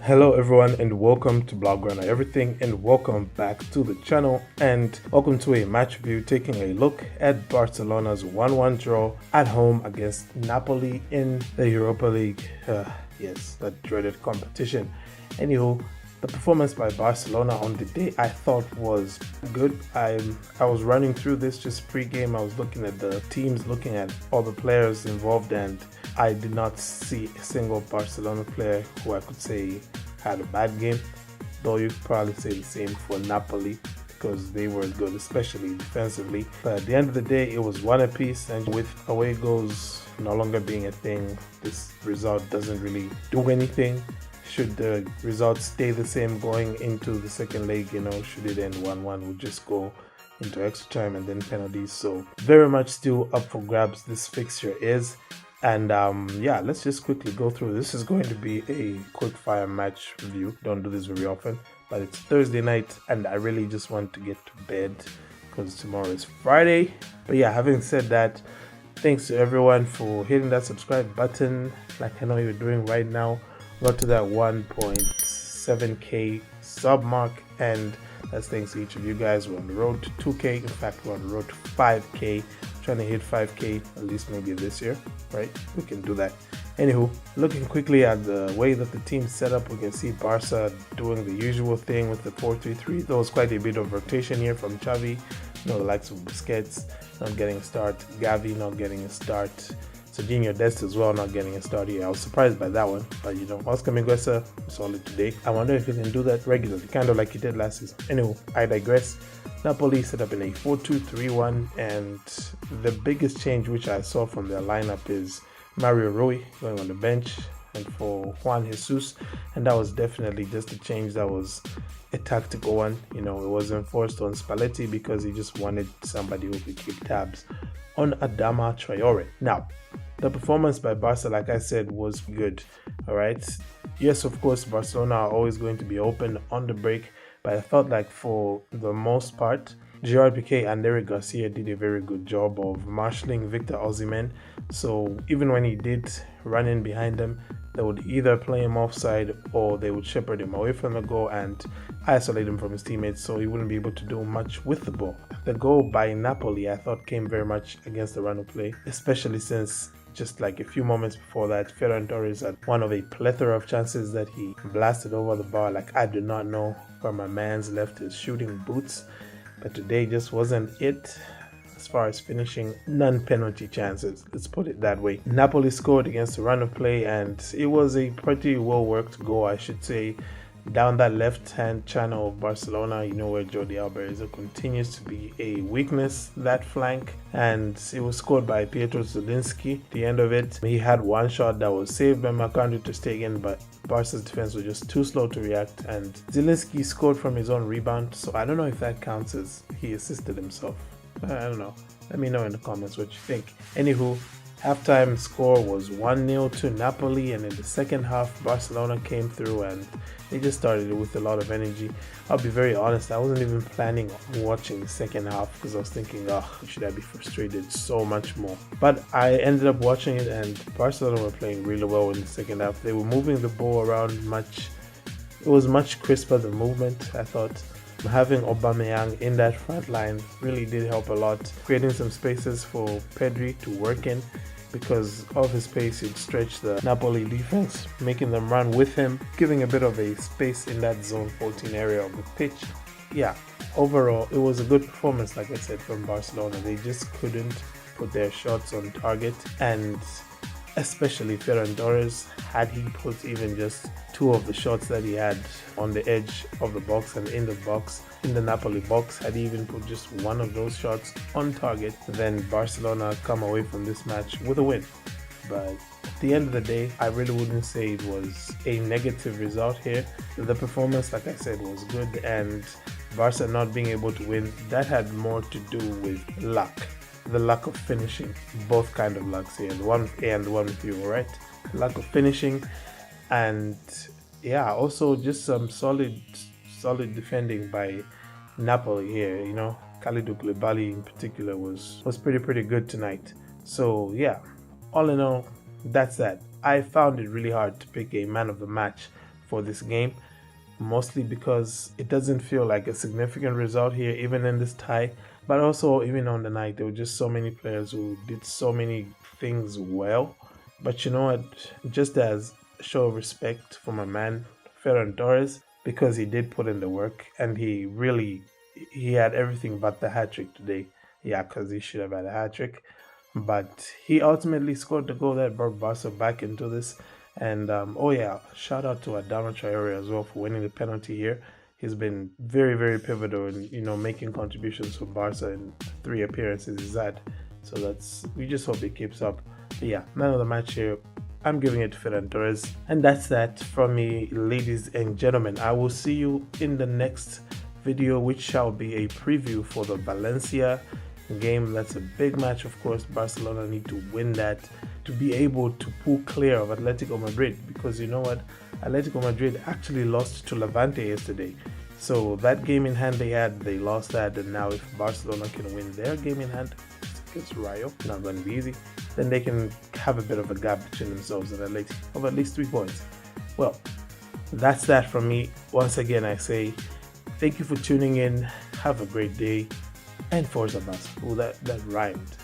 Hello everyone and welcome to Blog Runner Everything and welcome back to the channel and welcome to a match review taking a look at Barcelona's 1-1 draw at home against Napoli in the Europa League. Yes, that dreaded competition. Anywho, the performance by Barcelona on the day I thought was good. I was running through this just pre-game. I was looking at the teams, looking at all the players involved, and I did not see a single Barcelona player who I could say had a bad game, though you could probably say the same for Napoli because they were good, especially defensively. But at the end of the day, it was one apiece, and with away goals no longer being a thing, this result doesn't really do anything. Should the results stay the same going into the second leg, should it end 1-1, we'll just go into extra time and then penalties. So very much still up for grabs this fixture is. And yeah, let's just quickly go through. This is going to be a quick fire match review. Don't do this very often, but it's Thursday night and I really just want to get to bed because tomorrow is Friday. But yeah, having said that, thanks to everyone for hitting that subscribe button like I know you're doing right now. Got to that 1.7k sub mark, and that's thanks to each of you guys. We're on the road to 2k. In fact, we're on the road to 5k. Trying to hit 5k at least maybe this year, right? We can do that. Anywho, looking quickly at the way that the team's set up, we can see Barca doing the usual thing with the 4-3-3. There was quite a bit of rotation here from Xavi. The likes of Busquets not getting a start, Gavi not getting a start, Serginho Dest as well not getting a start here. I was surprised by that one, but Oscar Mingueza solid today. I wonder if he can do that regularly, kind of like he did last season. Anyway, I digress. Napoli set up in a 4-2-3-1, and the biggest change which I saw from their lineup is Mario Rui going on the bench and for Juan Jesus, and that was definitely just a change that was a tactical one. It wasn't forced on Spalletti because he just wanted somebody who could keep tabs on Adama Traore. Now, the performance by Barca, like I said, was good. All right. Yes, of course, Barcelona are always going to be open on the break, but I felt like for the most part, Gerard Piqué and Eric Garcia did a very good job of marshalling Victor Osimhen. So even when he did run in behind them, they would either play him offside or they would shepherd him away from the goal and isolate him from his teammates so he wouldn't be able to do much with the ball. The goal by Napoli, I thought, came very much against the run of play, especially since just like a few moments before that, Ferran Torres had one of a plethora of chances that he blasted over the bar. Like, I do not know where my man's left his shooting boots, but today just wasn't it. As far as finishing, non-penalty chances, let's put it that way. Napoli scored against the run of play, and it was a pretty well-worked goal, I should say, down that left-hand channel of Barcelona, where Jordi Alba continues to be a weakness, that flank, and it was scored by Piotr Zielinski. At the end of it, he had one shot that was saved by Marc-Andre ter Stegen, but Barca's defense was just too slow to react, and Zielinski scored from his own rebound, so I don't know if that counts as he assisted himself. I don't know. Let me know in the comments what you think. Anywho, halftime score was 1-0 to Napoli, and in the second half, Barcelona came through and they just started it with a lot of energy. I'll be very honest, I wasn't even planning on watching the second half because I was thinking, should I be frustrated so much more? But I ended up watching it, and Barcelona were playing really well in the second half. They were moving the ball around much. It was much crisper, the movement, I thought. Having Aubameyang in that front line really did help a lot, creating some spaces for Pedri to work in. Because of his pace, he'd stretch the Napoli defense, making them run with him, giving a bit of a space in that zone 14 area of the pitch. Yeah, overall, it was a good performance, like I said, from Barcelona. They just couldn't put their shots on target, and especially Ferran Torres, had he put even just two of the shots that he had on the edge of the box and in the box, in the Napoli box, had he even put just one of those shots on target, then Barcelona come away from this match with a win. But at the end of the day, I really wouldn't say it was a negative result here. The performance, like I said, was good, and Barca not being able to win, that had more to do with luck. The lack of finishing, both kind of lucks here, the one with A and the one with U, right? Lack of finishing, and yeah, also just some solid defending by Napoli here. Kalidou Koulibaly in particular was pretty good tonight. So yeah, all in all, that's that. I found it really hard to pick a man of the match for this game, mostly because it doesn't feel like a significant result here, even in this tie. But also, even on the night, there were just so many players who did so many things well. But you know what? Just as a show of respect for my man, Ferran Torres, because he did put in the work and he had everything but the hat trick today. Yeah, because he should have had a hat trick. But he ultimately scored the goal that brought Barca back into this. And oh yeah, shout out to Adama Traore as well for winning the penalty here. He's been very, very pivotal in making contributions for Barca in 3 appearances he's had. So we just hope he keeps up. But yeah, man of the match here, I'm giving it to Ferran Torres. And that's that from me, ladies and gentlemen. I will see you in the next video, which shall be a preview for the Valencia game. That's a big match, of course. Barcelona need to win that to be able to pull clear of Atletico Madrid, because you know what, Atletico Madrid actually lost to Levante yesterday. So that game in hand they lost that, and now if Barcelona can win their game in hand against Rayo, not going to be easy, then they can have a bit of a gap between themselves and Atleti of at least 3 points. Well, that's that from me. Once again, I say thank you for tuning in. Have a great day. And Forza Barca. Oh, that rhymed.